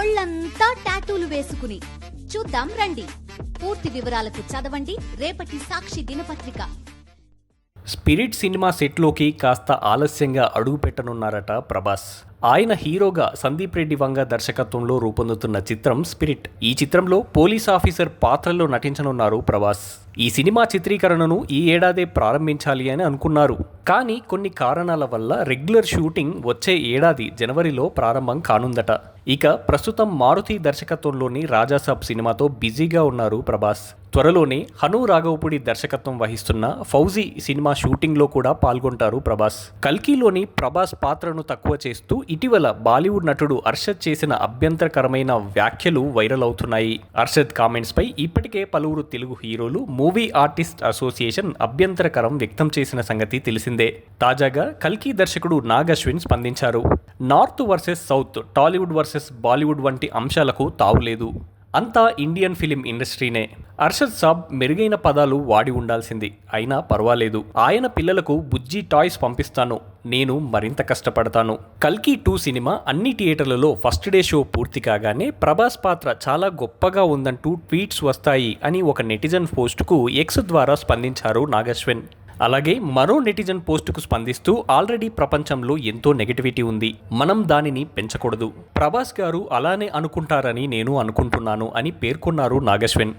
ఒళ్ళంతా టాటూలు వేసుకుని చూద్దాం రండి. పూర్తి వివరాలకు చదవండి రేపటి సాక్షి దినపత్రిక. స్పిరిట్ సినిమా సెట్లోకి కాస్త ఆలస్యంగా అడుగుపెట్టనున్నారట ప్రభాస్. ఆయన హీరోగా సందీప్ రెడ్డి వంగ దర్శకత్వంలో రూపొందుతున్న చిత్రం స్పిరిట్. ఈ చిత్రంలో పోలీస్ ఆఫీసర్ పాత్రలో నటించనున్నారు ప్రభాస్. ఈ సినిమా చిత్రీకరణను ఈ ఏడాదే ప్రారంభించాలి అని అనుకున్నారు. కానీ కొన్ని కారణాల వల్ల రెగ్యులర్ షూటింగ్ వచ్చే ఏడాది జనవరిలో ప్రారంభం కానుందట. ఇక ప్రస్తుతం మారుతి దర్శకత్వంలోని రాజాసాబ్ సినిమాతో బిజీగా ఉన్నారు ప్రభాస్. త్వరలోనే హను రాఘవపూడి దర్శకత్వం వహిస్తున్న ఫౌజీ సినిమా షూటింగ్లో కూడా పాల్గొంటారు ప్రభాస్. కల్కిలోని ప్రభాస్ పాత్రను తక్కువ చేస్తూ ఇటీవల బాలీవుడ్ నటుడు అర్షద్ చేసిన అభ్యంతరకరమైన వ్యాఖ్యలు వైరల్ అవుతున్నాయి. అర్షద్ కామెంట్స్ పై ఇప్పటికే పలువురు తెలుగు హీరోలు, మూవీ ఆర్టిస్ట్ అసోసియేషన్ అభ్యంతరకరం వ్యక్తం చేసిన సంగతి తెలిసిందే. తాజాగా కల్కి దర్శకుడు నాగ్ అశ్విన్ స్పందించారు. North versus south, Tollywood versus Bollywood వంటి అంశాలకు తావులేదు. అంతా ఇండియన్ ఫిలిం ఇండస్ట్రీనే. అర్షద్ సాబ్ మెరుగైన పదాలు వాడి ఉండాల్సింది. అయినా పర్వాలేదు. ఆయన పిల్లలకు బుజ్జి టాయ్స్ పంపిస్తాను, నేను మరింత కష్టపడతాను. కల్కి 2 సినిమా అన్ని థియేటర్లలో ఫస్ట్ డే షో పూర్తి కాగానే ప్రభాస్ పాత్ర చాలా గొప్పగా ఉందంటూ ట్వీట్స్ వస్తాయి అని ఒక నెటిజన్ పోస్టుకు ఎక్స్ ద్వారా స్పందించారు నాగశ్విన్. అలాగే మరో నెటిజన్ పోస్టుకు స్పందిస్తూ ఆల్రెడీ ప్రపంచంలో ఎంతో నెగటివిటీ ఉంది, మనం దానిని పెంచకూడదు. ప్రభాస్ గారు అలానే అనుకుంటారని నేను అనుకుంటున్నాను అని పేర్కొన్నారు నాగశ్విన్.